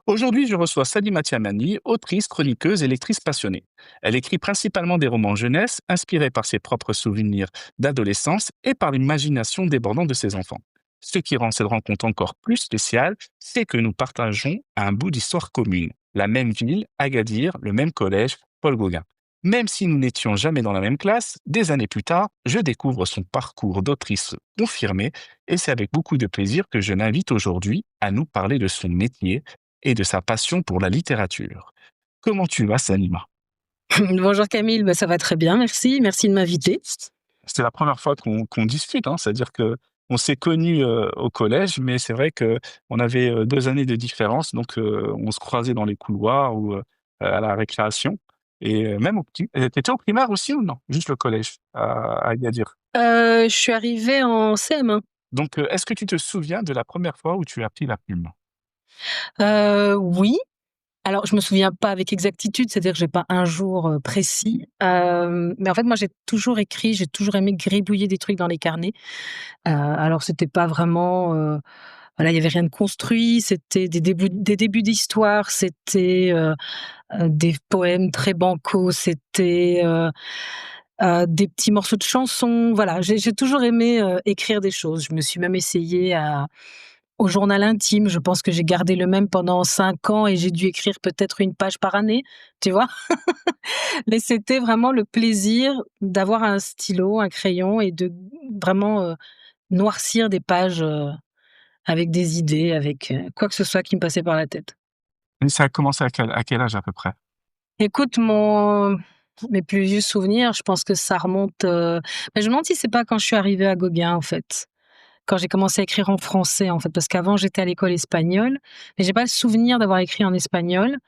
Aujourd'hui, je reçois Salima Tiamani, autrice, chroniqueuse et lectrice passionnée. Elle écrit principalement des romans jeunesse, inspirés par ses propres souvenirs d'adolescence et par l'imagination débordante de ses enfants. Ce qui rend cette rencontre encore plus spéciale, c'est que nous partageons un bout d'histoire commune. La même ville, Agadir, le même collège, Paul Gauguin. Même si nous n'étions jamais dans la même classe, des années plus tard, je découvre son parcours d'autrice confirmée et c'est avec beaucoup de plaisir que je l'invite aujourd'hui à nous parler de son métier et de sa passion pour la littérature. Comment tu vas, Salima? Bonjour Camille, bah, ça va très bien, merci. Merci de m'inviter. C'est la première fois qu'on discute, hein, c'est-à-dire que on s'est connus au collège, mais c'est vrai que on avait 2 années de différence, donc on se croisait dans les couloirs ou à la récréation. Et même au petit. T'étais au primaire aussi ou non? Juste le collège à Agadir. Je suis arrivée en CM1. Donc, est-ce que tu te souviens de la première fois où tu as pris la plume? Oui, alors je me souviens pas avec exactitude, c'est-à-dire que j'ai pas un jour, précis, mais en fait, moi, j'ai toujours écrit, j'ai toujours aimé gribouiller des trucs dans les carnets. Alors c'était pas vraiment, voilà, il y avait rien de construit, c'était des débuts d'histoire, c'était, des poèmes très bancals, c'était, des petits morceaux de chansons. Voilà, j'ai toujours aimé, écrire des choses. Je me suis même essayée au journal intime. Je pense que j'ai gardé le même pendant 5 ans et j'ai dû écrire peut-être une page par année, tu vois? Mais c'était vraiment le plaisir d'avoir un stylo, un crayon et de vraiment, noircir des pages, avec des idées, avec, quoi que ce soit qui me passait par la tête. Et ça a commencé à quel âge à peu près? Écoute, mes plus vieux souvenirs, je pense que ça remonte, je me demande si c'est pas quand je suis arrivée à Gauguin, en fait. Quand j'ai commencé à écrire en français, en fait, parce qu'avant j'étais à l'école espagnole, mais j'ai pas le souvenir d'avoir écrit en espagnol.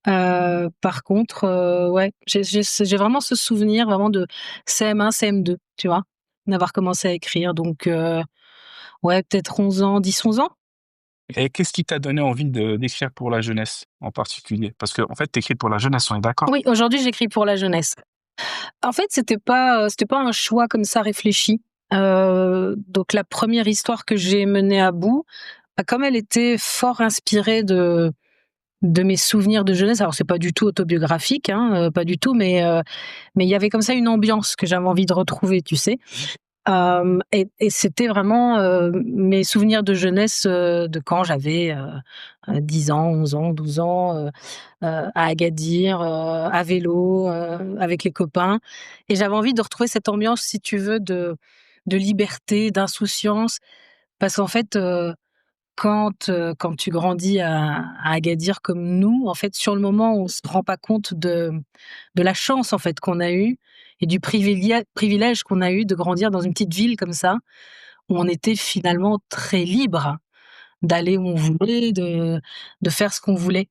Par contre, ouais, j'ai vraiment ce souvenir vraiment de CM1, CM2, tu vois? D'avoir commencé à écrire donc ouais, peut-être 11 ans, 10-11 ans? Et qu'est-ce qui t'a donné envie d'écrire pour la jeunesse en particulier? Parce qu'en fait, tu écris pour la jeunesse, on est d'accord? Oui, aujourd'hui j'écris pour la jeunesse. En fait, c'était pas un choix comme ça réfléchi. Donc la première histoire que j'ai menée à bout, bah, comme elle était fort inspirée de mes souvenirs de jeunesse, alors c'est pas du tout autobiographique, hein, pas du tout, mais il y avait comme ça une ambiance que j'avais envie de retrouver, tu sais? Et c'était vraiment, mes souvenirs de jeunesse, de quand j'avais, 10 ans, 11 ans, 12 ans, à Agadir, à vélo, avec les copains et j'avais envie de retrouver cette ambiance, si tu veux, de liberté, d'insouciance parce qu'en fait, quand tu grandis à Agadir comme nous, en fait, sur le moment, on se rend pas compte de la chance, en fait, qu'on a eue et du privilège qu'on a eu de grandir dans une petite ville comme ça, où on était finalement très libre d'aller où on voulait, de faire ce qu'on voulait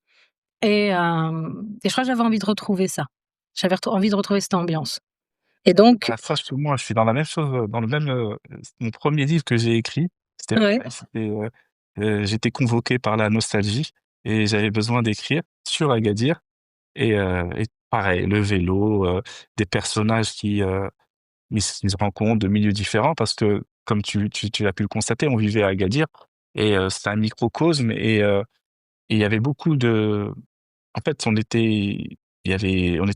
et je crois que j'avais envie de retrouver ça. J'avais envie de retrouver cette ambiance et donc Ah ça, moi, je suis dans la même chose, dans le même, mon premier livre que j'ai écrit, c'était ouais, pareil, j'étais convoqué par la nostalgie et j'avais besoin d'écrire sur Agadir et pareil, le vélo, des personnages ils se rencontrent de milieux différents parce que comme tu as pu le constater, on vivait à Agadir et c'était un microcosme et il y avait beaucoup de en fait, on était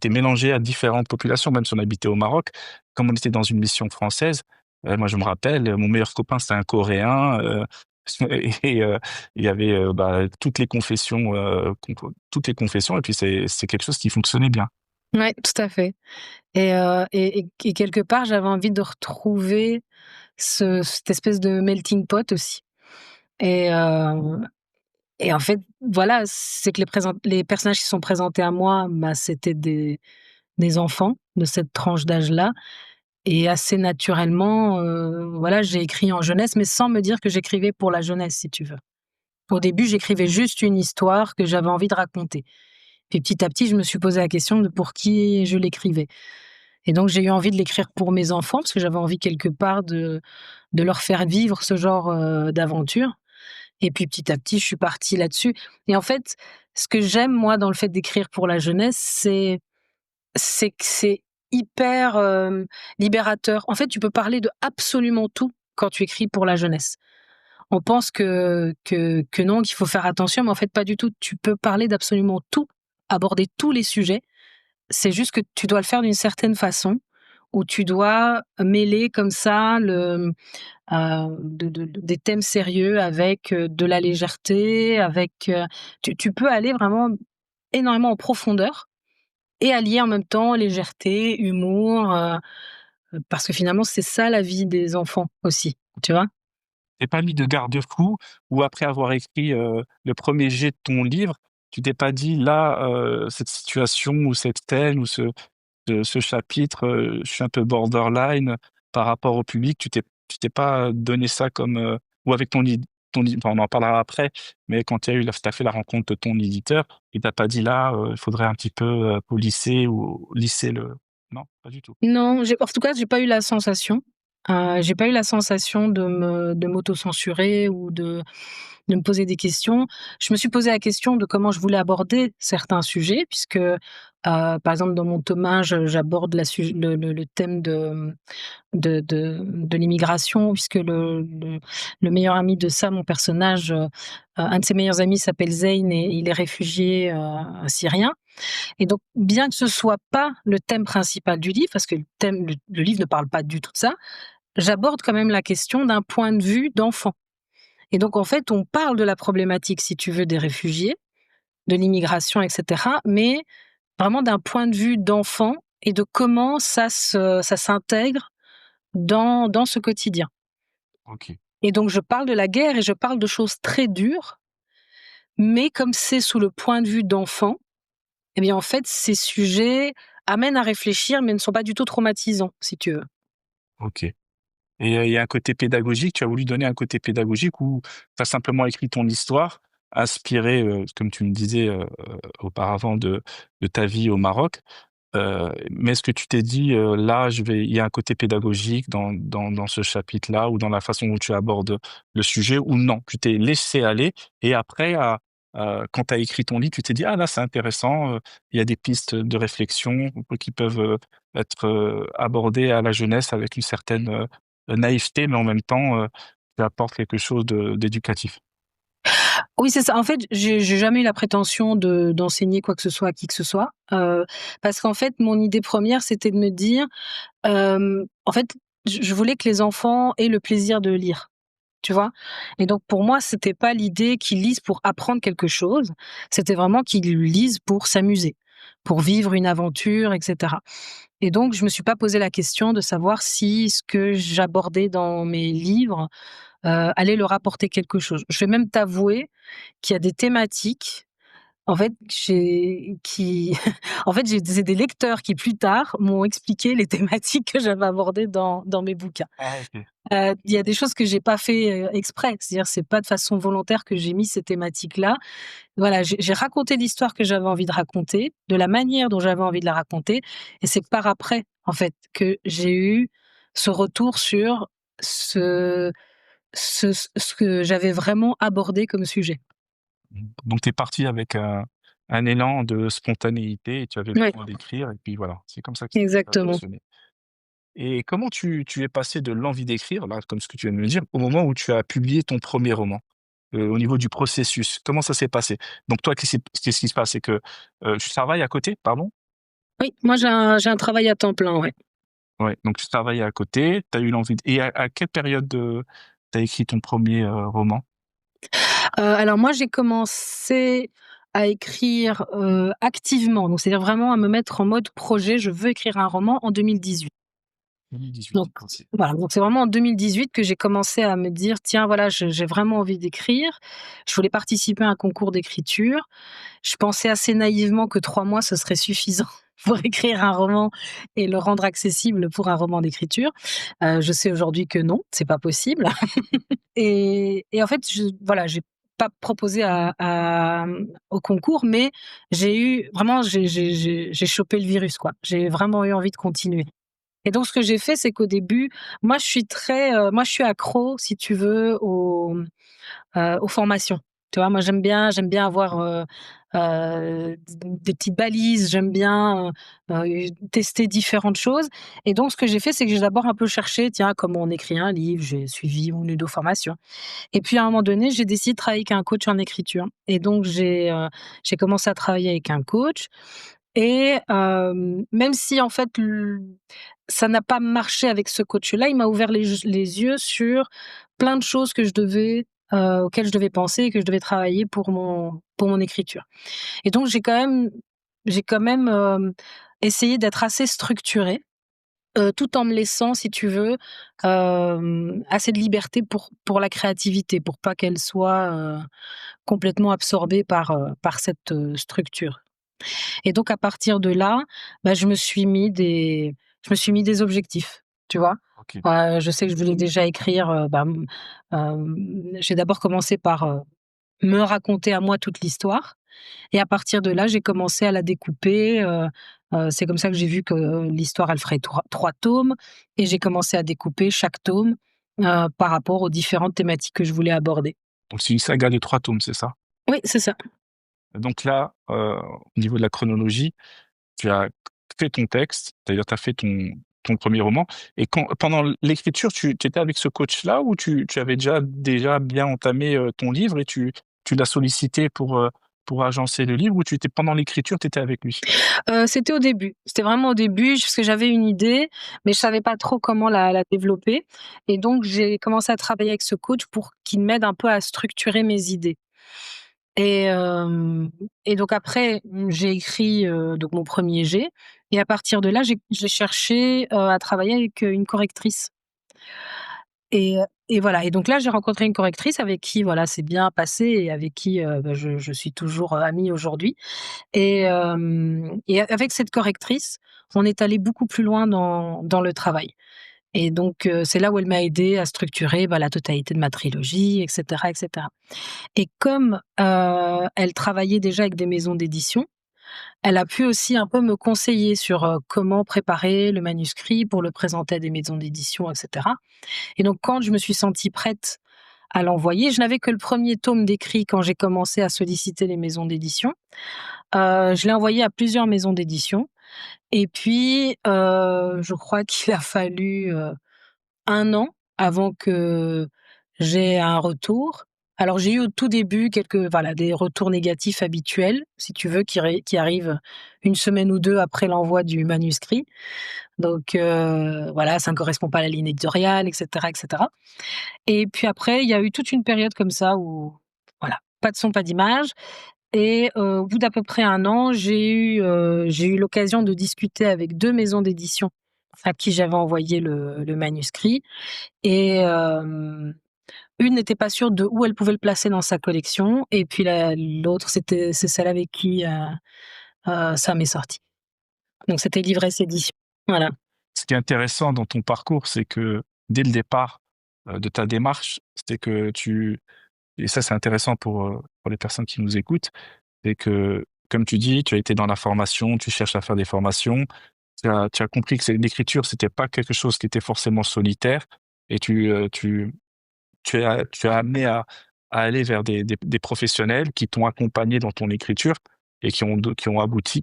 mélangés à différentes populations, même si on habitait au Maroc. Comme on était dans une mission française, moi je me rappelle, mon meilleur copain c'était un Coréen, et il y avait, toutes les confessions, et puis c'est quelque chose qui fonctionnait bien. ouais, tout à fait et quelque part, j'avais envie de retrouver cette espèce de melting pot aussi et heu et en fait, voilà, c'est que les personnages qui sont présentés à moi, bah, c'était des enfants de cette tranche d'âge-là et assez naturellement, voilà, j'ai écrit en jeunesse, mais sans me dire que j'écrivais pour la jeunesse, si tu veux. Au début, j'écrivais juste une histoire que j'avais envie de raconter. Puis petit à petit, je me suis posé la question de pour qui je l'écrivais et donc j'ai eu envie de l'écrire pour mes enfants parce que j'avais envie quelque part de leur faire vivre ce genre, d'aventure et puis petit à petit, je suis partie là-dessus et en fait, ce que j'aime moi dans le fait d'écrire pour la jeunesse, c'est que c'est hyper, libérateur. En fait, tu peux parler de absolument tout quand tu écris pour la jeunesse. On pense que non, qu'il faut faire attention, mais en fait pas du tout. Tu peux parler d'absolument tout, aborder tous les sujets. C'est juste que tu dois le faire d'une certaine façon, où tu dois mêler comme ça des thèmes sérieux avec, de la légèreté, avec, tu peux aller vraiment énormément en profondeur et allier en même temps légèreté, humour, parce que finalement c'est ça la vie des enfants aussi, tu vois? Tu pas mis de garde-fou ou après avoir écrit, le premier jet de ton livre, tu t'es pas dit: «Là, cette situation ou cette scène ou ce chapitre, je suis un peu borderline par rapport au public», tu t'es pas donné ça comme, ou avec enfin, on en parlera après, mais quand tu as fait la rencontre de ton éditeur, il t'a pas dit: «Là, il faudrait un petit peu, polisser ou lisser le», non, pas du tout? Non, en tout cas, j'ai pas eu la sensation. J'ai pas eu la sensation de m'auto-censurer ou de me poser des questions. Je me suis posé la question de comment je voulais aborder certains sujets puisque, par exemple, dans mon tome 1, j'aborde la suj le thème de l'immigration puisque le meilleur ami de Sam, mon personnage, un de ses meilleurs amis s'appelle Zeyn et il est réfugié, syrien. Et donc, bien que ce soit pas le thème principal du livre, parce que le livre ne parle pas du tout de ça, j'aborde quand même la question d'un point de vue d'enfant. Et donc, en fait, on parle de la problématique, si tu veux, des réfugiés, de l'immigration, et cetera, mais vraiment d'un point de vue d'enfant et de comment ça s'intègre dans ce quotidien. OK. Et donc, je parle de la guerre et je parle de choses très dures, mais comme c'est sous le point de vue d'enfant, eh bien, en fait, ces sujets amènent à réfléchir, mais ne sont pas du tout traumatisants, si tu veux. OK. Et il y a un côté pédagogique, tu as voulu donner un côté pédagogique ou tu as simplement écrit ton histoire, inspirée, comme tu me disais, auparavant de ta vie au Maroc, mais est-ce que tu t'es dit, «Là, il y a un côté pédagogique dans ce chapitre-là ou dans la façon dont tu abordes le sujet» ou non? Tu t'es laissé aller et après quand tu as écrit ton livre, tu t'es dit: «Ah là, c'est intéressant, il y a des pistes de réflexion qui peuvent, être, abordées à la jeunesse avec une certaine, naïveté, mais en même temps, tu apportes quelque chose d'éducatif». Oui, c'est ça. En fait, j'ai jamais eu la prétention d'enseigner quoi que ce soit à qui que ce soit, parce qu'en fait, mon idée première, c'était de me dire, en fait, je voulais que les enfants aient le plaisir de lire. Tu vois? Et donc pour moi, c'était pas l'idée qu'ils lisent pour apprendre quelque chose, c'était vraiment qu'ils lisent pour s'amuser, pour vivre une aventure et cetera. Et donc je me suis pas posé la question de savoir si ce que j'abordais dans mes livres, allait leur apporter quelque chose. Je vais même t'avouer qu'il y a des thématiques, en fait, j'ai qui en fait, j'ai c'est des lecteurs qui plus tard m'ont expliqué les thématiques que j'avais abordées dans mes bouquins. Ah OK. Il y a des choses que j'ai pas fait, exprès. C'est-à-dire, c'est pas de façon volontaire que j'ai mis ces thématiques-là. Voilà, j'ai raconté l'histoire que j'avais envie de raconter, de la manière dont j'avais envie de la raconter et c'est par après, en fait, que j'ai eu ce retour sur ce ce que j'avais vraiment abordé comme sujet. Donc tu es parti avec un élan de spontanéité et tu avais Ouais, besoin d'écrire et puis voilà, c'est comme ça que ça a exactement. fonctionné. Et comment tu es passé de l'envie d'écrire, là, comme ce que tu viens de me dire, au moment où tu as publié ton premier roman? Au niveau du processus, comment ça s'est passé? Donc toi, qu'est-ce qui se passe? C'est que, tu travailles à côté? Pardon? Oui, moi j'ai un travail à temps plein, ouais. Ouais, donc tu travailles à côté, tu as eu l'envie et à quelle période, tu as écrit ton premier roman? Alors moi j'ai commencé à écrire, activement, donc c'est-à-dire vraiment à me mettre en mode projet, je veux écrire un roman en 2018. 2018, Donc OK. voilà, donc c'est vraiment en 2018 que j'ai commencé à me dire: «Tiens voilà, j'ai vraiment envie d'écrire». Je voulais participer à un concours d'écriture. Je pensais assez naïvement que 3 mois ce serait suffisant pour écrire un roman et le rendre accessible pour un roman d'écriture. Je sais aujourd'hui que non, c'est pas possible. Et en fait, voilà, j'ai pas proposé au concours, mais j'ai chopé le virus, quoi. J'ai vraiment eu envie de continuer. Et donc ce que j'ai fait, c'est qu'au début, moi je suis accro, si tu veux, aux formations. Tu vois? Moi j'aime bien avoir, des petites balises, j'aime bien, tester différentes choses et donc ce que j'ai fait, c'est que j'ai d'abord un peu cherché, tiens, comment on écrit un livre, j'ai suivi une ou 2 formations et puis à un moment donné, j'ai décidé de travailler avec un coach en écriture et donc j'ai commencé à travailler avec un coach et même si en fait ça n'a pas marché avec ce coach-là, il m'a ouvert les yeux sur plein de choses que je devais auxquelles je devais penser et que je devais travailler pour mon écriture. Et donc j'ai quand même, essayé d'être assez structurée, tout en me laissant, si tu veux, assez de liberté pour la créativité, pour pas qu'elle soit, complètement absorbée par cette, structure. Et donc à partir de là, bah, je me suis mis des objectifs, tu vois? OK. Je sais que je voulais déjà écrire, j'ai d'abord commencé par, me raconter à moi toute l'histoire et à partir de là, j'ai commencé à la découper, c'est comme ça que j'ai vu que l'histoire, elle ferait 3 tomes et j'ai commencé à découper chaque tome, par rapport aux différentes thématiques que je voulais aborder. Donc c'est une saga de 3 tomes, c'est ça? Oui, c'est ça. Donc là, au niveau de la chronologie, tu as fait ton texte, c'est-à-dire tu as fait ton premier roman et quand pendant l'écriture, tu étais avec ce coach-là ou tu avais déjà bien entamé, ton livre et tu l'as sollicité pour agencer le livre ou tu étais pendant l'écriture, tu étais avec lui? C'était au début. C'était vraiment au début, parce que j'avais une idée, mais je savais pas trop comment la développer et donc j'ai commencé à travailler avec ce coach pour qu'il m'aide un peu à structurer mes idées et donc après, j'ai écrit, donc mon premier jet et à partir de là, j'ai cherché, à travailler avec, une correctrice et voilà et donc là, j'ai rencontré une correctrice avec qui, voilà, c'est bien passé et avec qui, je suis toujours, amie aujourd'hui. Et avec cette correctrice, on est allé beaucoup plus loin dans le travail et donc c'est là où elle m'a aidée à structurer, bah, la totalité de ma trilogie et cetera et cetera et comme, elle travaillait déjà avec des maisons d'édition, elle a pu aussi un peu me conseiller sur, comment préparer le manuscrit pour le présenter à des maisons d'édition et cetera et donc quand je me suis sentie prête à l'envoyer, je n'avais que le premier tome d'écrit quand j'ai commencé à solliciter les maisons d'édition. Je l'ai envoyé à plusieurs maisons d'édition et puis, je crois qu'il a fallu, 1 an avant que j'aie un retour. Alors j'ai eu au tout début voilà, des retours négatifs habituels, si tu veux, qui arrivent 1 semaine ou 2 après l'envoi du manuscrit. Donc, voilà, ça ne correspond pas à la ligne éditoriale et cetera et cetera et puis après, il y a eu toute une période comme ça où, voilà, pas de son, pas d'image et au bout d'à peu près 1 an, j'ai eu l'occasion de discuter avec 2 maisons d'édition à qui j'avais envoyé le manuscrit et une n'était pas sûre de où elle pouvait le placer dans sa collection et puis l'autre, c'est celle avec qui, ça m'est sorti. Donc c'était Livresse Éditions. Voilà. Ce qui est intéressant dans ton parcours, c'est que dès le départ, de ta démarche, c'est que tu et ça c'est intéressant pour les personnes qui nous écoutent, c'est que, comme tu dis, tu as été dans la formation, tu cherches à faire des formations, tu as compris que c'est l'écriture, c'était pas quelque chose qui était forcément solitaire et tu as amené à aller vers des professionnels qui t'ont accompagné dans ton écriture et qui a abouti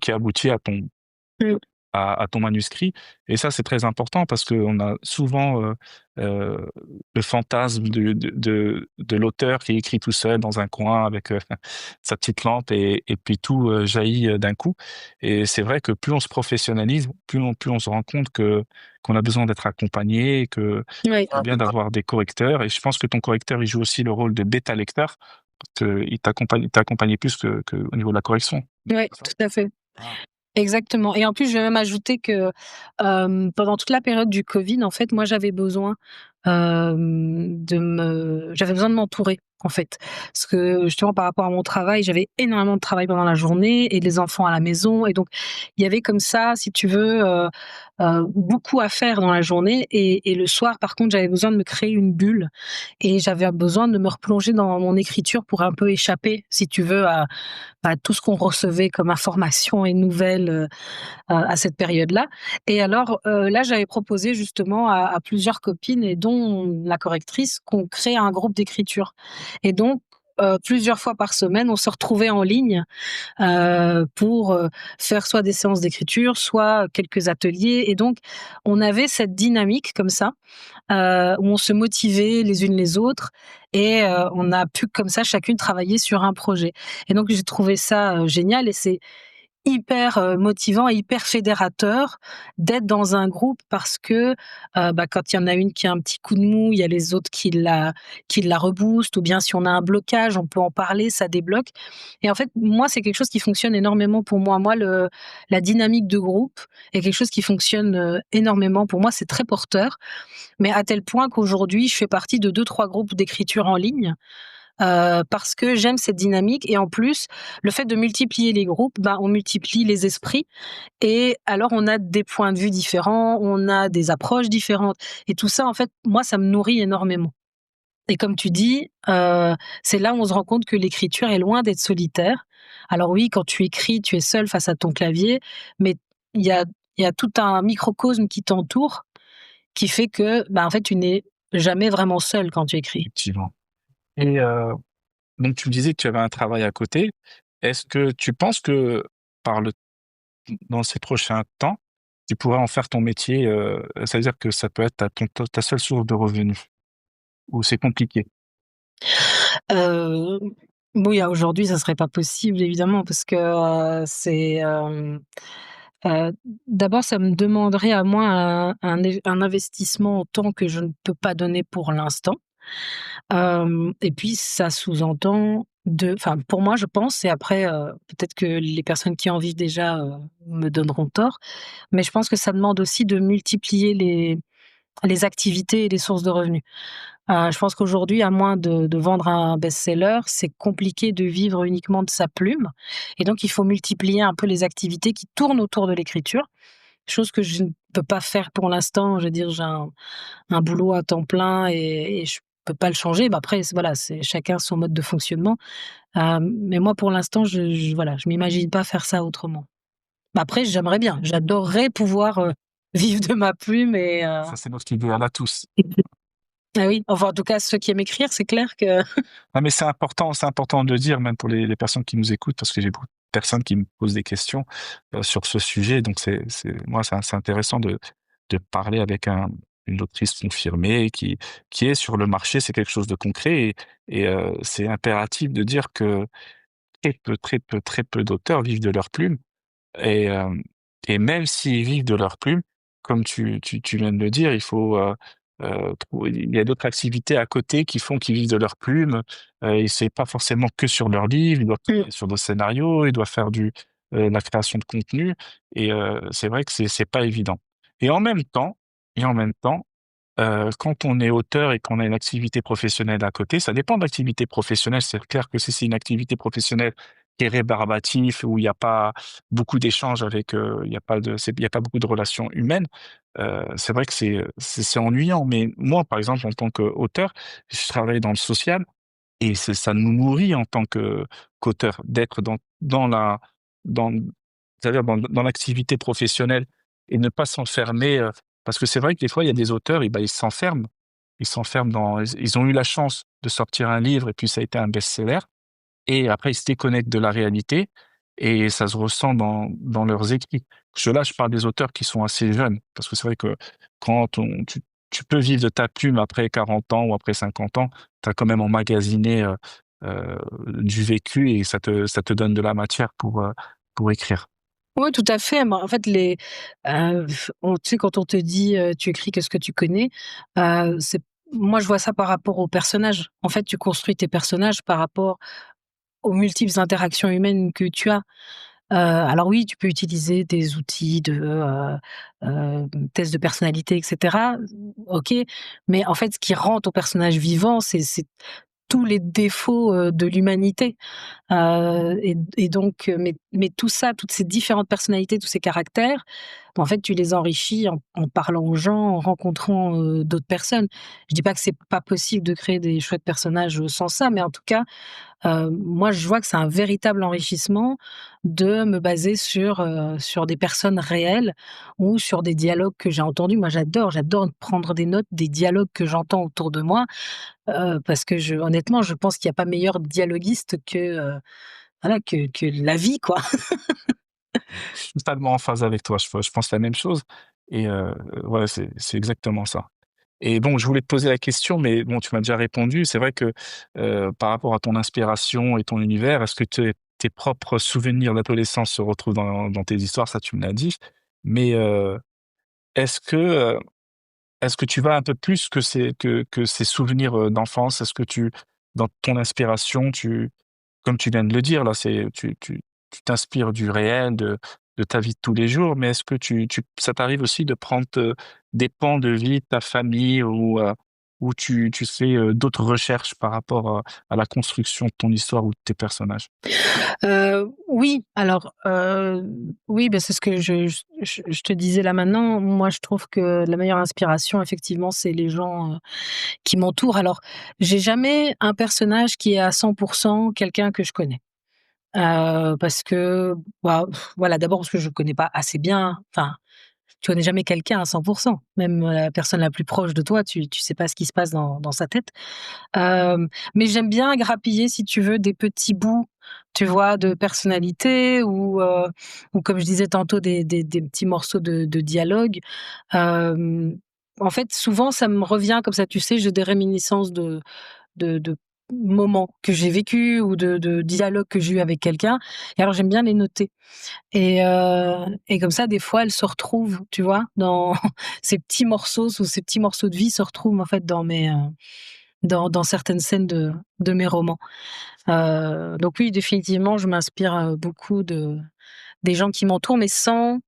Mmh. à ton manuscrit et ça, c'est très important parce qu'on a souvent, le fantasme de l'auteur qui écrit tout seul dans un coin avec, sa petite lampe et puis tout, jaillit, d'un coup et c'est vrai que plus on se professionnalise, plus on se rend compte qu'on a besoin d'être accompagné et que Ouais. c'est bien d'avoir des correcteurs et je pense que ton correcteur, il joue aussi le rôle de bêta lecteur parce qu'il t'a accompagné plus qu'au niveau de la correction. Ouais, C'est ça? tout à fait. Ah. Exactement et en plus, je vais même ajouter que, pendant toute la période du covid, en fait, moi, j'avais besoin de m'entourer, en fait. Parce que justement, par rapport à mon travail, j'avais énormément de travail pendant la journée et les enfants à la maison et donc il y avait comme ça, si tu veux, beaucoup à faire dans la journée et le soir, par contre, j'avais besoin de me créer une bulle et j'avais besoin de me replonger dans mon écriture pour un peu échapper, si tu veux, à tout ce qu'on recevait comme informations et nouvelles, à cette période-là et alors, là, j'avais proposé justement à plusieurs copines et dont la correctrice qu'on crée un groupe d'écriture et donc, plusieurs fois par semaine, on se retrouvait en ligne pour faire soit des séances d'écriture, soit quelques ateliers. Et donc, on avait cette dynamique comme ça, où on se motivait les unes les autres et on a pu comme ça chacune travailler sur un projet. Et donc, j'ai trouvé ça génial et c'est hyper, motivant et hyper fédérateur d'être dans un groupe parce que, quand il y en a une qui a un petit coup de mou, il y a les autres qui la reboostent ou bien si on a un blocage, on peut en parler, ça débloque. Et en fait, moi, c'est quelque chose qui fonctionne énormément pour moi. Moi, le la dynamique de groupe est quelque chose qui fonctionne, énormément pour moi, c'est très porteur, mais à tel point qu'aujourd'hui, je fais partie de 2-3 groupes d'écriture en ligne. Parce que j'aime cette dynamique et en plus, le fait de multiplier les groupes, on multiplie les esprits et alors on a des points de vue différents, on a des approches différentes et tout ça, en fait, moi, ça me nourrit énormément. Et comme tu dis, c'est là où on se rend compte que l'écriture est loin d'être solitaire. Alors oui, quand tu écris, tu es seul face à ton clavier, mais il y a il y a tout un microcosme qui t'entoure, qui fait que, en fait, tu n'es jamais vraiment seul quand tu écris. effectivement. Et donc tu me disais que tu avais un travail à côté. Est-ce que tu penses que par le dans ces prochains temps, tu pourrais en faire ton métier, c'est-à-dire que ça peut être ta seule source de revenus? Ou c'est compliqué? Heu, oui, aujourd'hui, ça serait pas possible évidemment parce que, heu, d'abord ça me demanderait à moi un investissement en temps que je ne peux pas donner pour l'instant. Et puis ça sous-entend pour moi je pense et après, peut-être que les personnes qui en vivent déjà, me donneront tort, mais je pense que ça demande aussi de multiplier les activités et les sources de revenus. Je pense qu'aujourd'hui, à moins de vendre un best-seller, c'est compliqué de vivre uniquement de sa plume et donc il faut multiplier un peu les activités qui tournent autour de l'écriture, chose que je ne peux pas faire pour l'instant. Je veux dire, j'ai un boulot à temps plein et je peux pas le changer. Après, voilà, c'est chacun son mode de fonctionnement. Mais moi, pour l'instant, voilà, je m'imagine pas faire ça autrement. Après, j'aimerais bien, j'adorerais pouvoir, vivre de ma plume et Ça, c'est notre idéal à tous. ah oui, enfin, en tout cas, ceux qui aiment écrire, c'est clair que Ah mais c'est important de le dire même pour les personnes qui nous écoutent, parce que j'ai beaucoup de personnes qui me posent des questions, sur ce sujet. Donc c'est intéressant de parler avec une autrice confirmée qui est sur le marché. C'est quelque chose de concret et c'est impératif de dire que très peu d'auteurs vivent de leur plume. Et même s'ils vivent de leur plume, comme tu viens de le dire, il faut, trouver il y a d'autres activités à côté qui font qu'ils vivent de leur plume, et c'est pas forcément que sur leurs livres, ils doivent travailler sur des scénarios, ils doivent faire la création de contenu et c'est vrai que c'est pas évident. Et en même temps, quand on est auteur et qu'on a une activité professionnelle à côté, ça dépend de l'activité professionnelle. C'est clair que si c'est une activité professionnelle qui est rébarbatif, où il y a pas beaucoup d'échanges avec, il y a pas beaucoup de relations humaines, c'est vrai que c'est ennuyant. Mais moi, par exemple, en tant qu'auteur, je travaille dans le social et ça nous nourrit en tant qu'auteur d'être dans c'est-à-dire dans l'activité professionnelle et ne pas s'enfermer, parce que c'est vrai que des fois, il y a des auteurs et ben, ils s'enferment. Ils s'enferment ils ont eu la chance de sortir un livre et puis ça a été un best-seller et après ils se déconnectent de la réalité et ça se ressent dans leurs écrits. Je parle des auteurs qui sont assez jeunes parce que c'est vrai que quand tu peux vivre de ta plume après 40 ans ou après 50 ans, tu as quand même emmagasiné, du vécu et ça te donne de la matière pour écrire. oui, tout à fait. En fait, on tu sais, quand on te dit, «Tu écris que ce que tu connais», c'est moi, je vois ça par rapport aux personnages. En fait, tu construis tes personnages par rapport aux multiples interactions humaines que tu as. Alors oui, tu peux utiliser des outils de, tests de personnalité et cetera, OK, mais en fait, ce qui rend ton personnage vivant, c'est tous les défauts, de l'humanité. Et donc, mais tout ça, toutes ces différentes personnalités, tous ces caractères, en fait, tu les enrichis en parlant aux gens, en rencontrant, d'autres personnes. Je dis pas que c'est pas possible de créer des chouettes personnages, sans ça, mais en tout cas, moi, je vois que c'est un véritable enrichissement de me baser sur des personnes réelles ou sur des dialogues que j'ai entendus. Moi, j'adore prendre des notes des dialogues que j'entends autour de moi, parce que honnêtement, je pense qu'il y a pas meilleur dialoguiste voilà, que la vie, quoi. Je suis totalement en phase avec toi, je pense la même chose et ouais, c'est exactement ça. Et bon, je voulais te poser la question, mais bon, tu m'as déjà répondu. C'est vrai que, par rapport à ton inspiration et ton univers, est-ce que tes propres souvenirs d'adolescence se retrouvent dans tes histoires? Ça, tu me l'as dit. Mais, est-ce que, heu, est-ce que tu vas un peu plus que ces souvenirs, d'enfance? Est-ce que dans ton inspiration, comme tu viens de le dire là, tu t'inspires du réel, de ta vie de tous les jours, mais est-ce que ça t'arrive aussi de prendre, des pans de vie de ta famille ou tu fais, d'autres recherches par rapport, à la construction de ton histoire ou de tes personnages? Oui, alors, oui, bah, c'est ce que je te disais là maintenant. Moi, je trouve que la meilleure inspiration, effectivement, c'est les gens, qui m'entourent. Alors, j'ai jamais un personnage qui est à 100 quelqu'un que je connais. Parce que, bah, voilà, d'abord parce que je connais pas assez bien, enfin, tu connais jamais quelqu'un à 100. Même la personne la plus proche de toi, tu sais pas ce qui se passe dans sa tête. Hem, mais j'aime bien grappiller, si tu veux, des petits bouts, tu vois, de personnalité ou comme je disais tantôt, des petits morceaux de dialogue. Hem, En fait, souvent, ça me revient comme ça, tu sais, j'ai des réminiscences de moments que j'ai vécus ou de dialogues que j'ai eus avec quelqu'un et alors j'aime bien les noter et comme ça, des fois, elles se retrouvent, tu vois, dans ces petits morceaux ou ces petits morceaux de vie se retrouvent, en fait, dans certaines scènes de mes romans. Donc oui, définitivement, je m'inspire, beaucoup des gens qui m'entourent, mais sans,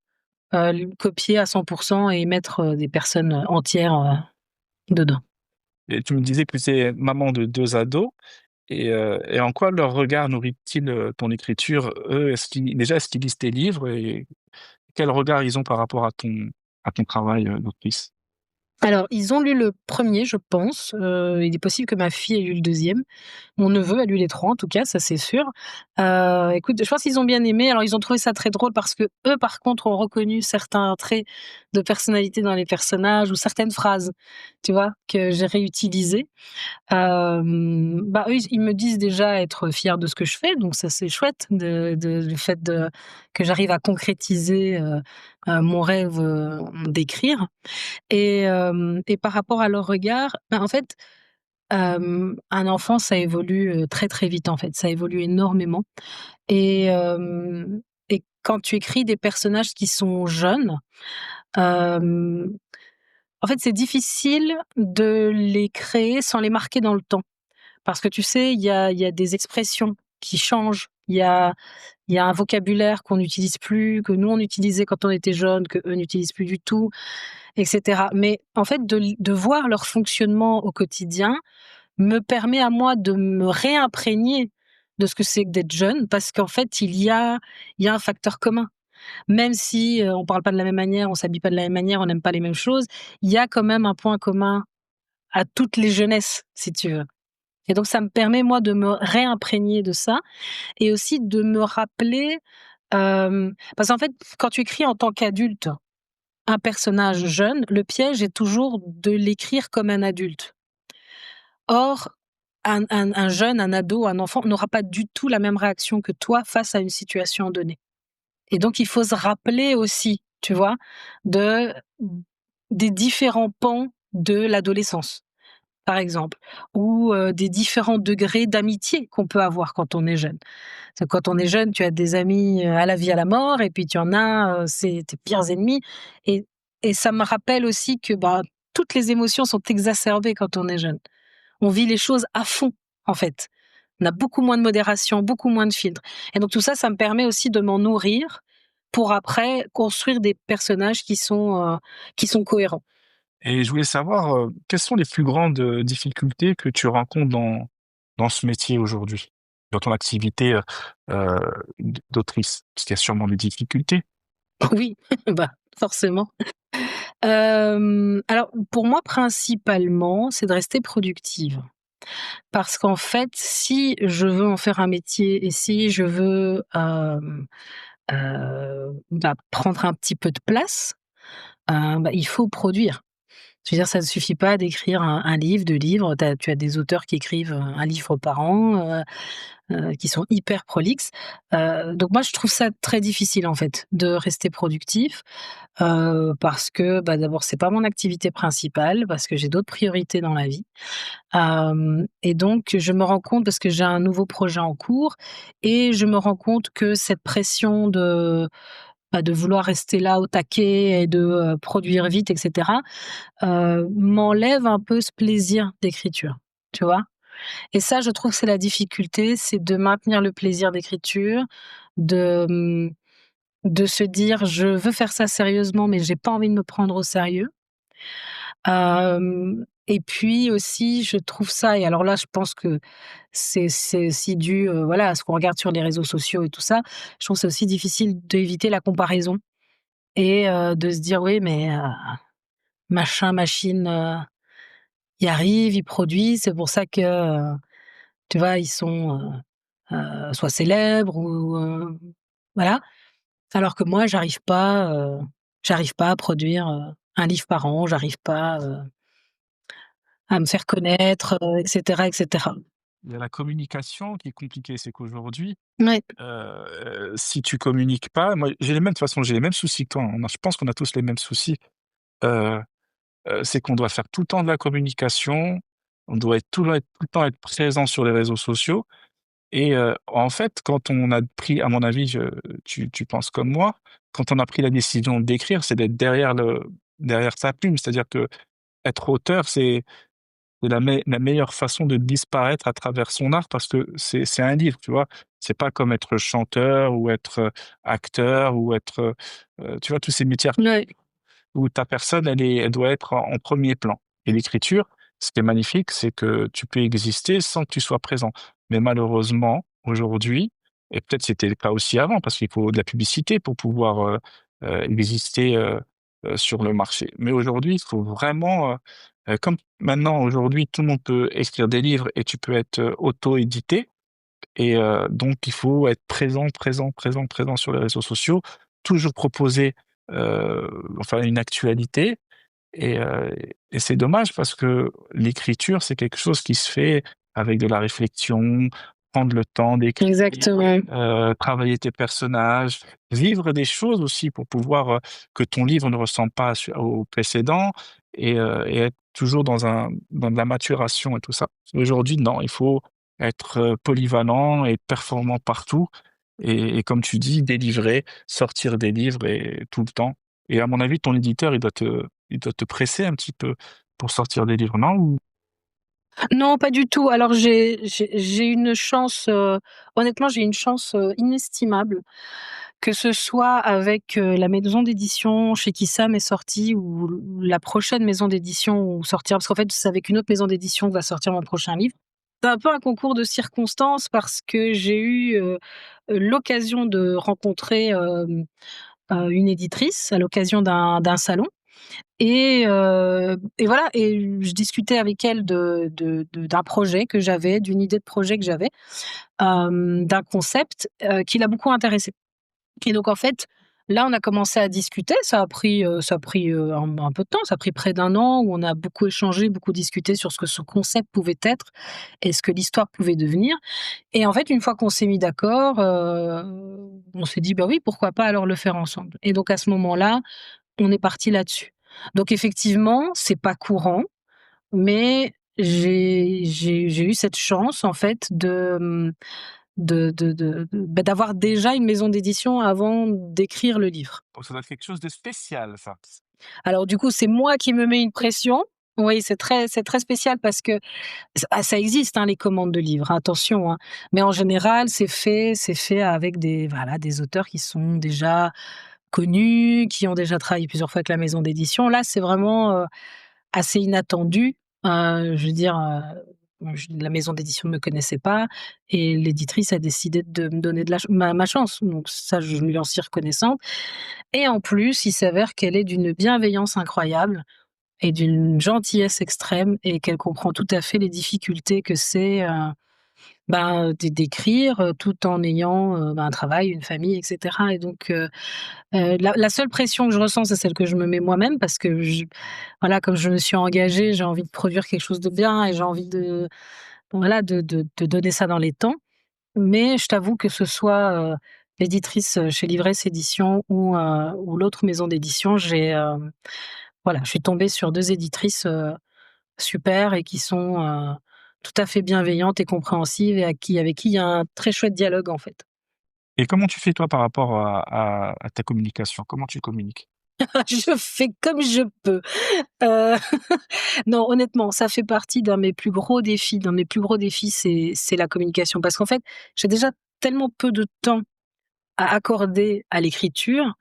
l copier à 100 et mettre, des personnes, entières, dedans. Et tu me disais que tu es maman de 2 ados et en quoi leur regard nourrit-il, ton écriture? Eux, est-ce qu'ils lisent tes livres et quel regard ils ont par rapport à ton travail, d'autrice? Alors, ils ont lu le premier, je pense, il est possible que ma fille ait lu le deuxième. Mon neveu a lu les 3 en tout cas, ça c'est sûr. Écoute, je pense qu'ils ont bien aimé. Alors ils ont trouvé ça très drôle parce qu'eux, par contre, ont reconnu certains traits de personnalité dans les personnages ou certaines phrases, tu vois? Que j'ai réutilisées. Bah, eux, ils me disent déjà être fiers de ce que je fais, donc ça c'est chouette le fait que j'arrive à concrétiser, mon rêve, d'écrire et par rapport à leur regard, ben, en fait, un enfant, ça évolue, très, très vite, en fait. Ça évolue énormément et quand tu écris des personnages qui sont jeunes, hem, en fait, c'est difficile de les créer sans les marquer dans le temps. Parce que tu sais, il y a des expressions qui changent. Il y a un vocabulaire qu'on n'utilise plus, que nous on utilisait quand on était jeunes, qu'eux n'utilisent plus du tout et cetera. Mais en fait, de voir leur fonctionnement au quotidien me permet à moi de me réimprégner de ce que c'est que d'être jeune parce qu'en fait, il y a un facteur commun. Même si, on parle pas de la même manière, on s'habille pas de la même manière, on n'aime pas les mêmes choses, il y a quand même un point commun à toutes les jeunesses, si tu veux. Et donc ça me permet moi de me réimprégner de ça et aussi de me rappeler, parce qu'en fait, quand tu écris en tant qu'adulte un personnage jeune, le piège est toujours de l'écrire comme un adulte. Or, un jeune, un ado, un enfant n'aura pas du tout la même réaction que toi face à une situation donnée. Et donc il faut se rappeler aussi, tu vois, de des différents pans de l'adolescence, par exemple, ou des différents degrés d'amitié qu'on peut avoir quand on est jeune. Parce que quand on est jeune, tu as des amis, à la vie, à la mort et puis tu en as, c'est tes pires ennemis et ça me rappelle aussi que, bah, toutes les émotions sont exacerbées quand on est jeune. On vit les choses à fond, en fait. On a beaucoup moins de modération, beaucoup moins de filtres et donc tout ça, ça me permet aussi de m'en nourrir pour après construire des personnages qui sont cohérents. Et je voulais savoir, quelles sont les plus grandes, difficultés que tu rencontres dans ce métier aujourd'hui? Dans ton activité, d'autrice? Parce qu'il y a sûrement des difficultés? Oui, bah forcément. Alors pour moi, principalement, c'est de rester productive. Parce qu'en fait, si je veux en faire un métier et si je veux, prendre un petit peu de place, il faut produire. Je veux dire, ça ne suffit pas d'écrire un livre, 2 livres. Tu as des auteurs qui écrivent, 1 livre par an, qui sont hyper prolixes. Donc moi, je trouve ça très difficile, en fait, de rester productif, parce que, d'abord, c'est pas mon activité principale, parce que j'ai d'autres priorités dans la vie. Et donc je me rends compte parce que j'ai un nouveau projet en cours et je me rends compte que cette pression de vouloir rester là au taquet et de, produire vite et cetera, m'enlève un peu ce plaisir d'écriture, tu vois? Et ça, je trouve que c'est la difficulté, c'est de maintenir le plaisir d'écriture, de, de se dire: «Je veux faire ça sérieusement, mais j'ai pas envie de me prendre au sérieux». Et puis aussi, je trouve ça et alors là, je pense que c'est aussi dû, voilà, à ce qu'on regarde sur les réseaux sociaux et tout ça. Je trouve que c'est aussi difficile d'éviter la comparaison et de se dire: «Oui, mais machin, machine, y arrive, ils produisent, c'est pour ça que, tu vois, ils sont, soit célèbres ou voilà». Alors que moi, j'arrive pas à produire, 1 livre par an, j'arrive pas, à me faire connaître, et cetera, et cetera. Il y a la communication qui est compliquée, c'est qu'aujourd'hui, Ouais, si tu communiques pas, moi j'ai les mêmes de toute façon, j'ai les mêmes soucis que toi, hein. Je pense qu'on a tous les mêmes soucis. Heu c'est qu'on doit faire tout le temps de la communication, on doit être tout le temps être présent sur les réseaux sociaux et en fait, quand on a pris à mon avis, tu penses comme moi, quand on a pris la décision d'écrire, c'est d'être derrière sa plume. C'est-à-dire que être auteur, c'est la meilleure façon de disparaître à travers son art parce que c'est un livre, tu vois? C'est pas comme être chanteur ou être, acteur ou être, tu vois, tous ces métiers ouais, où ta personne, elle doit être en 1er plan et l'écriture, ce qui est magnifique, c'est que tu peux exister sans que tu sois présent. Mais malheureusement, aujourd'hui et peut-être c'était le cas aussi avant parce qu'il faut de la publicité pour pouvoir, exister, sur le marché. Mais aujourd'hui, il faut vraiment, comme maintenant aujourd'hui tout le monde peut écrire des livres et tu peux être, auto-édité et donc il faut être présent, présent, présent, présent sur les réseaux sociaux, toujours proposer, enfin une actualité et c'est dommage parce que l'écriture, c'est quelque chose qui se fait avec de la réflexion, prendre le temps d'écrire, exactement. travailler tes personnages, vivre des choses aussi pour pouvoir, que ton livre ne ressemble pas au précédent et être toujours dans de la maturation et tout ça. Aujourd'hui, non, il faut être, polyvalent et performant partout et comme tu dis, délivrer, sortir des livres et tout le temps et à mon avis, ton éditeur, il doit te presser un petit peu pour sortir des livres, non? Ou Non, pas du tout. Alors j'ai une chance, honnêtement, j'ai une chance, inestimable, que ce soit avec, la maison d'édition chez qui Sam est sorti ou la prochaine maison d'édition où sortira parce qu'en fait, c'est avec une autre maison d'édition que va sortir mon prochain livre. C'est un peu un concours de circonstances parce que j'ai eu, l'occasion de rencontrer, une éditrice à l'occasion d'un salon et voilà et je discutais avec elle d'un projet que j'avais, d'une idée de projet que j'avais, d'un concept, qui l'a beaucoup intéressée et donc en fait, là, on a commencé à discuter. Ça a pris, un peu de temps. Ça a pris près d'un an où on a beaucoup échangé, beaucoup discuté sur ce que ce concept pouvait être et ce que l'histoire pouvait devenir et en fait, une fois qu'on s'est mis d'accord, on s'est dit: «Bah oui, pourquoi pas alors le faire ensemble?» et donc à ce moment-là, on est parti là-dessus. Donc effectivement, c'est pas courant, mais j'ai eu cette chance en fait d'avoir déjà une maison d'édition avant d'écrire le livre. donc ça doit être quelque chose de spécial ça. Alors du coup, c'est moi qui me mets une pression. Oui, c'est très spécial parce que ça existe, hein, les commandes de livres, attention, hein, mais en général, c'est fait avec des voilà, des auteurs qui sont déjà connus, qui ont déjà travaillé plusieurs fois avec la maison d'édition. Là, c'est vraiment, assez inattendu, je veux dire, la maison d'édition ne me connaissait pas et l'éditrice a décidé de me donner de la ch ma chance, donc ça, je lui en suis reconnaissante et en plus, il s'avère qu'elle est d'une bienveillance incroyable et d'une gentillesse extrême et qu'elle comprend tout à fait les difficultés que c'est, d'écrire, tout en ayant, un travail, une famille et cetera et donc la seule pression que je ressens, c'est celle que je me mets moi-même parce que voilà, comme je me suis engagée, j'ai envie de produire quelque chose de bien et j'ai envie de voilà, de donner ça dans les temps. Mais je t'avoue que ce soit, l'éditrice, chez Livresse Éditions ou l'autre maison d'édition, voilà, je suis tombée sur 2 éditrices, super et qui sont, tout à fait bienveillantes et compréhensives et avec qui il y a un très chouette dialogue, en fait. Et comment tu fais toi par rapport à ta communication? Comment tu communiques? Je fais comme je peux. Heu, non, honnêtement, ça fait partie d'un de mes plus gros défis. D'un de mes plus gros défis, c'est la communication parce qu'en fait, j'ai déjà tellement peu de temps à accorder à l'écriture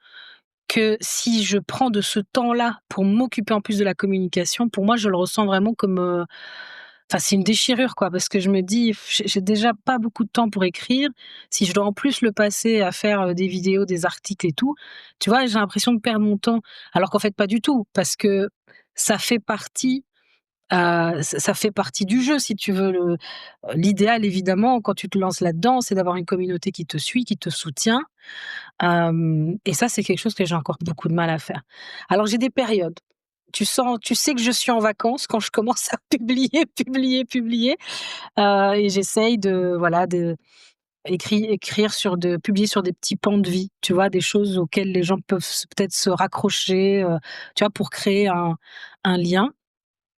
que si je prends de ce temps-là pour m'occuper en plus de la communication, pour moi, je le ressens vraiment comme, enfin, c'est une déchirure, quoi, parce que je me dis: J'ai déjà pas beaucoup de temps pour écrire. Si je dois en plus le passer à faire, des vidéos, des articles et tout, tu vois? J'ai l'impression de perdre mon temps. Alors qu'en fait, pas du tout, parce que ça fait partie, ça fait partie du jeu, si tu veux. L'idéal, évidemment, quand tu te lances là-dedans, c'est d'avoir une communauté qui te suit, qui te soutient. Et ça, c'est quelque chose que j'ai encore beaucoup de mal à faire. Alors j'ai des périodes. Tu sais que je suis en vacances quand je commence à publier, publier, publier, et j'essaye de voilà, écrire publier sur des petits pans de vie, tu vois? Des choses auxquelles les gens peuvent peut-être se raccrocher, tu vois? Pour créer un lien.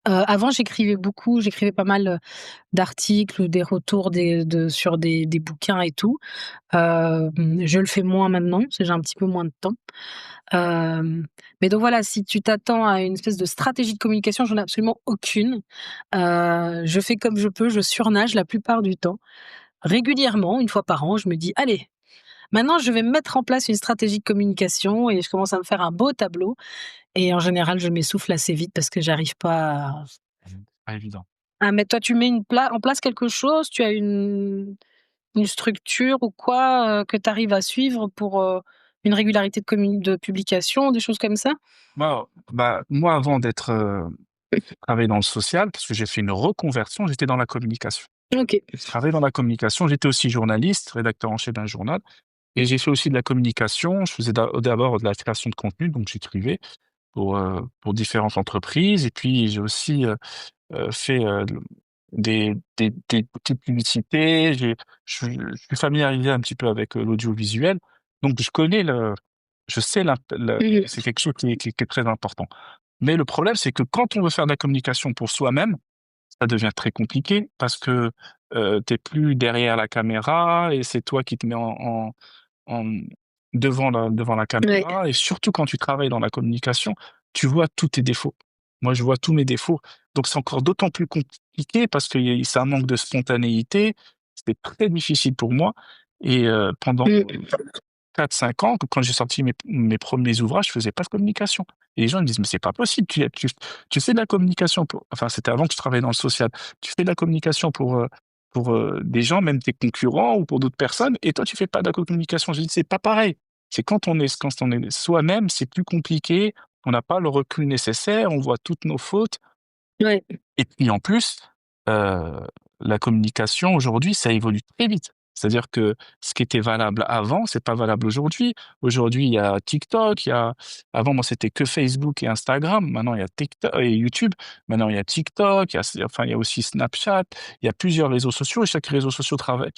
Avant, j'écrivais beaucoup, j'écrivais pas mal, d'articles ou des retours sur des bouquins et tout. Je le fais moins maintenant, parce que j'ai un petit peu moins de temps. Hem, mais donc voilà, si tu t'attends à une espèce de stratégie de communication, j'en ai absolument aucune. Je fais comme je peux, je surnage la plupart du temps. Régulièrement, une fois par an, je me dis: «Allez, maintenant je vais mettre en place une stratégie de communication» et je commence à me faire un beau tableau et en général, je m'essouffle assez vite parce que j'arrive pas Pas évident. mettre. Toi, tu mets en place quelque chose? Tu as une structure ou quoi, que tu arrives à suivre pour, une régularité de publication, des choses comme ça? Moi avant d'être, travailler dans le social, parce que j'ai fait une reconversion, j'étais dans la communication. OK. Je travaillais dans la communication, j'étais aussi journaliste, rédacteur en chef d'un journal et j'ai fait aussi de la communication. Je faisais d'abord de la création de contenu, donc j'écrivais pour différentes entreprises et puis j'ai aussi, fait, des petites publicités. Je suis familiarisé un petit peu avec, l'audiovisuel, donc je sais Mmh. c'est quelque chose qui est très important. Mais le problème, c'est que quand on veut faire de la communication pour soi-même, ça devient très compliqué parce que, tu es plus derrière la caméra et c'est toi qui te mets en devant la Ouais. caméra et surtout quand tu travailles dans la communication, tu vois tous tes défauts. Moi, je vois tous mes défauts, donc c'est encore d'autant plus compliqué parce que c'est un manque de spontanéité. C'était très difficile pour moi et pendant Mmh. 4-5 ans, que quand j'ai sorti mes premiers ouvrages, je faisais pas de communication et les gens me disent: «Mais c'est pas possible, tu fais de la communication pour» enfin, c'était avant que je travaillais dans le social. «Tu fais de la communication pour, des gens, même tes concurrents ou pour d'autres personnes et toi tu fais pas de la communication». Je dis: «C'est pas pareil». C'est quand on est soi-même, c'est plus compliqué, on n'a pas le recul nécessaire, on voit toutes nos fautes Ouais. et puis en plus, heu, la communication aujourd'hui, ça évolue très vite. C'est-à-dire que ce qui était valable avant, c'est pas valable aujourd'hui. Aujourd'hui, il y a TikTok, il y a avant moi c'était que Facebook et Instagram, maintenant il y a TikTok et YouTube. Maintenant il y a TikTok, il y a aussi Snapchat, il y a plusieurs réseaux sociaux et chaque réseau social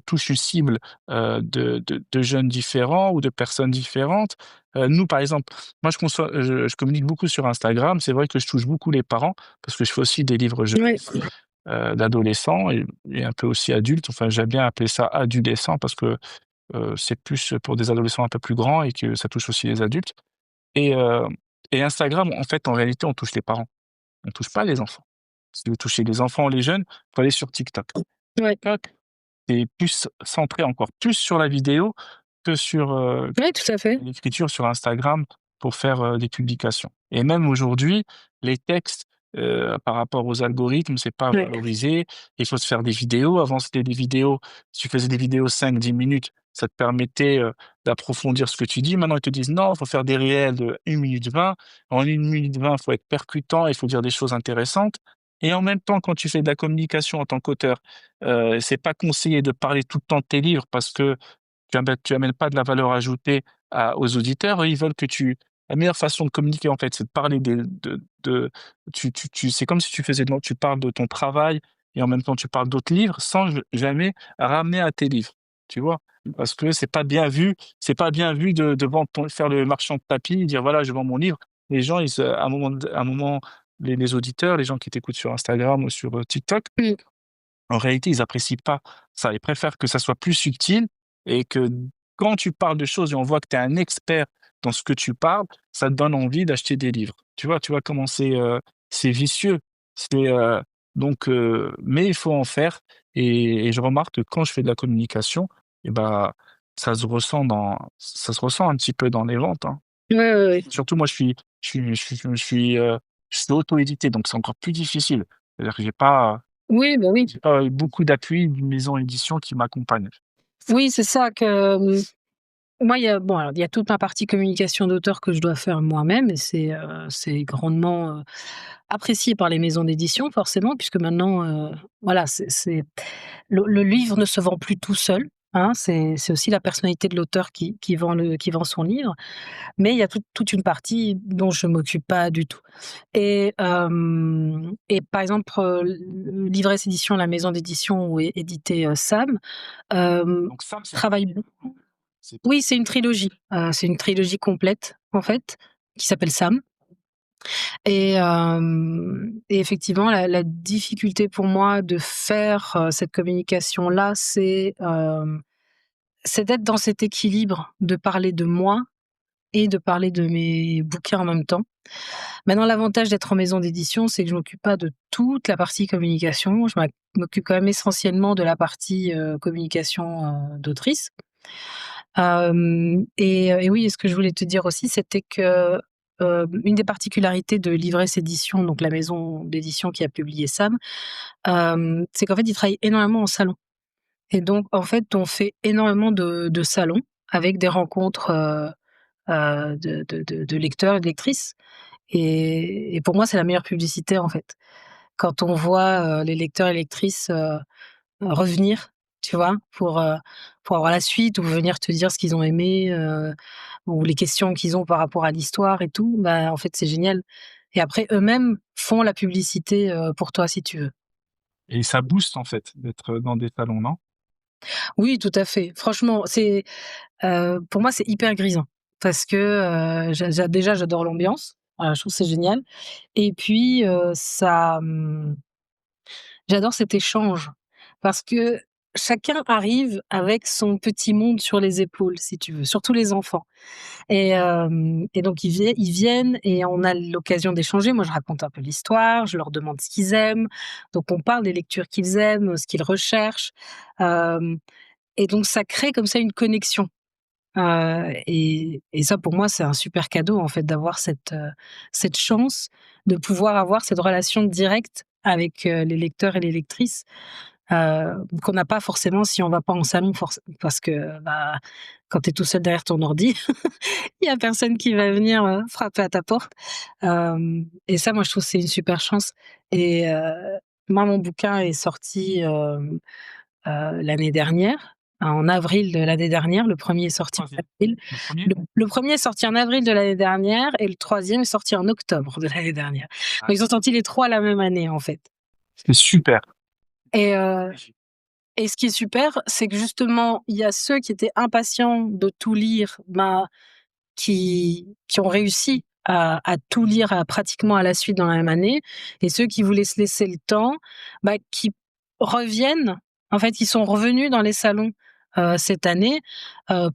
touche une cible, de jeunes différents ou de personnes différentes. Nous par exemple, moi je communique beaucoup sur Instagram. C'est vrai que je touche beaucoup les parents parce que je fais aussi des livres Ouais. jeunesse, d'adolescents et un peu aussi adultes. Enfin, j'aime bien appeler ça adolescent parce que, c'est plus pour des adolescents un peu plus grands et que ça touche aussi les adultes et Instagram, en fait, en réalité, on touche les parents. On touche pas les enfants. Si vous touchez les enfants ou les jeunes, faut aller sur TikTok. Ouais. TikTok, c'est plus centré encore plus sur la vidéo que sur, Ouais, tout à fait. l'écriture sur Instagram pour faire, des publications et même aujourd'hui, les textes par rapport aux algorithmes, c'est pas Ouais. valorisé. Il faut se faire des vidéos. Avant, c'était des vidéos, si tu faisais des vidéos 5-10 minutes, ça te permettait, d'approfondir ce que tu dis. Maintenant, ils te disent: «Non, il faut faire des réels de 1 minute 20. En 1 minute 20, il faut être percutant, il faut dire des choses intéressantes» et en même temps, quand tu fais de la communication en tant qu'auteur, c'est pas conseillé de parler tout le temps de tes livres parce que tu amènes pas de la valeur ajoutée aux auditeurs. Eux, ils veulent que tu la meilleure façon de communiquer, en fait, c'est de parler de c'est comme si tu faisais tu parles de ton travail et en même temps tu parles d'autres livres sans jamais ramener à tes livres, tu vois? Parce que c'est pas bien vu de vendre faire le marchand de tapis et dire: «Voilà, je vends mon livre». Les gens, à un moment, les auditeurs, les gens qui t'écoutent sur Instagram ou sur, TikTok, Mmh. en réalité, ils apprécient pas ça. Ils préfèrent que ça soit plus subtil et que quand tu parles de choses et on voit que tu es un expert dans ce que tu parles, ça te donne envie d'acheter des livres. Tu vois comment c'est vicieux? C'est, mais il faut en faire et je remarque que quand je fais de la communication et bah, ça se ressent un petit peu dans les ventes, hein. Ouais, ouais, ouais. Surtout moi, je suis auto-édité, donc c'est encore plus difficile. C'est-à-dire que Oui, bah, oui. j'ai pas eu beaucoup d'appui d'une maison d'édition qui m'accompagne. Oui, c'est ça que, moi, il y a bon, alors, il y a toute ma partie communication d'auteur que je dois faire moi-même et c'est grandement, apprécié par les maisons d'édition forcément puisque maintenant, voilà, c'est le livre ne se vend plus tout seul, hein. C'est aussi la personnalité de l'auteur qui vend son livre, mais il y a toute une partie dont je m'occupe pas du tout et par exemple, Livresse Éditions, la maison d'édition où est édité, Sam, hem, Donc ça, c'est travaille c'est oui, c'est une trilogie complète, en fait, qui s'appelle Sam et effectivement la difficulté pour moi de faire, cette communication-là, c'est d'être dans cet équilibre, de parler de moi et de parler de mes bouquins en même temps. Maintenant l'avantage d'être en maison d'édition, c'est que je m'occupe pas de toute la partie communication. M'occupe quand même essentiellement de la partie, communication, d'autrice. Et oui, et ce que je voulais te dire aussi, c'était que, une des particularités de Livresse Éditions, donc la maison d'édition qui a publié Sam, c'est qu'en fait, ils travaillent énormément en salon et donc en fait, on fait énormément de salons avec des rencontres, de lecteurs et de lectrices et pour moi, c'est la meilleure publicité, en fait. Quand on voit, les lecteurs et lectrices, revenir, tu vois? Pour avoir la suite ou venir te dire ce qu'ils ont aimé, ou les questions qu'ils ont par rapport à l'histoire et tout, bah, en fait, c'est génial et après eux-mêmes font la publicité, pour toi si tu veux. et ça booste, en fait, d'être dans des salons, non? Oui, tout à fait. Franchement, pour moi, c'est hyper grisant parce que, déjà j'adore l'ambiance, voilà, je trouve que c'est génial et puis, j'adore cet échange parce que chacun arrive avec son petit monde sur les épaules, si tu veux, surtout les enfants et donc ils viennent et on a l'occasion d'échanger. Moi, je raconte un peu l'histoire, je leur demande ce qu'ils aiment, donc on parle des lectures qu'ils aiment, ce qu'ils recherchent, hem et donc ça crée comme ça une connexion, et ça pour moi, c'est un super cadeau en fait d'avoir cette chance de pouvoir avoir cette relation directe avec, les lecteurs et les lectrices, qu'on n'a pas forcément si on va pas en salon parce que, bah, quand tu es tout seul derrière ton ordi, il y a personne qui va venir, frapper à ta porte, et ça moi je trouve que c'est une super chance et moi mon bouquin est sorti, l'année dernière, en avril de l'année dernière. Le premier est sorti en 3e. avril. Le 1er? Le 1er est sorti en avril de l'année dernière et le troisième est sorti en octobre de l'année dernière. Ah, Donc ils sont sortis les 3 la même année, en fait c'est super. et ce qui est super, c'est que justement, il y a ceux qui étaient impatients de tout lire, ben, qui ont réussi à tout lire pratiquement à la suite dans la même année et ceux qui voulaient se laisser le temps, bah, qui reviennent. En fait, ils sont revenus dans les salons, cette année,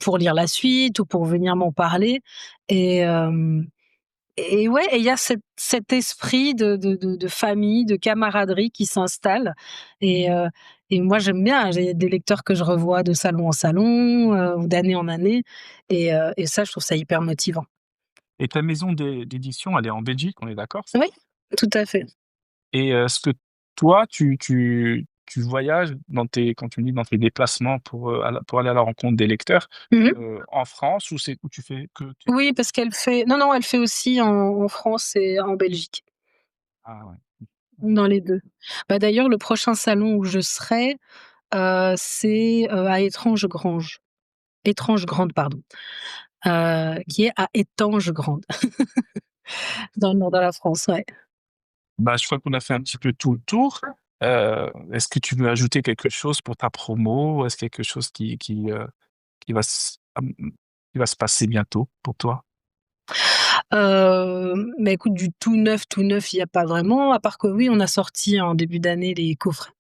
pour lire la suite ou pour venir m'en parler et hem et ouais et il y a cet esprit de famille, de camaraderie qui s'installe et moi j'aime bien. J'ai des lecteurs que je revois de salon en salon, ou d'année en année et ça je trouve ça hyper motivant. Et ta maison d'édition, elle est en Belgique, on est d'accord? Oui, tout à fait. et est-ce que toi, tu voyages dans tes quand tu me dis dans tes déplacements pour aller à la rencontre des lecteurs, Mmh. en France ou c'est où tu fais que tu Oui, parce qu'elle fait non, non, elle fait aussi en France et en Belgique, ah ouais. dans les 2. Bah, d'ailleurs, le prochain salon où je serai, c'est, à Étrange-Grande, pardon, qui est à Étanges-Grande, dans le nord de la France, ouais. Bah, je crois qu'on a fait un petit peu tout le tour. Est-ce que tu veux ajouter quelque chose pour ta promo? Est-ce quelque chose qui va qui va se passer bientôt pour toi? Bah, écoute, du tout neuf, il y a pas vraiment, à part que oui, on a sorti en début d'année les coffrets.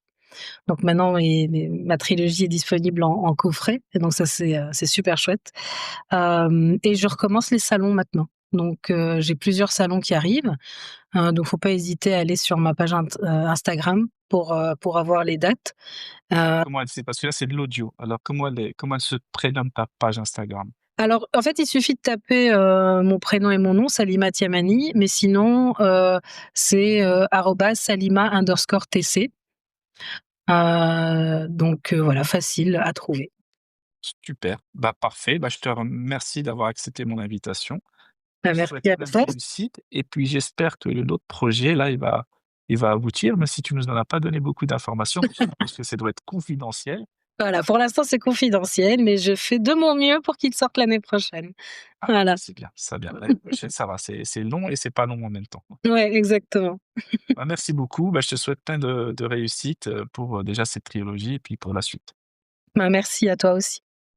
Donc maintenant ma trilogie est disponible en coffret et donc ça c'est super chouette. Et je recommence les salons maintenant. Donc j'ai plusieurs salons qui arrivent, donc faut pas hésiter à aller sur ma page Instagram pour avoir les dates. Heu, Comment elle s'est parce que là, c'est de l'audio. Alors comment elle se prénomme ta page Instagram? alors en fait, il suffit de taper, mon prénom et mon nom, Salima Tiamani, mais sinon, c'est, @salima_tc. Donc voilà, facile à trouver. Super, bah, parfait. Bah, je te remercie d'avoir accepté mon invitation. Bah, Je te souhaite merci à plein de toi. réussite et puis j'espère que l'autre projet là, il va aboutir, même si tu nous en as pas donné beaucoup d'informations, parce que ça doit être confidentiel. Voilà, pour l'instant, c'est confidentiel, mais je fais de mon mieux pour qu'il sorte l'année prochaine. Ah, Voilà. c'est bien, ça bien. L'année prochaine, ça va, c'est long et c'est pas long en même temps. Ouais, exactement. Bah, merci beaucoup, bah, je te souhaite plein de réussite, pour, déjà cette trilogie et puis pour la suite. Bah, merci à toi aussi.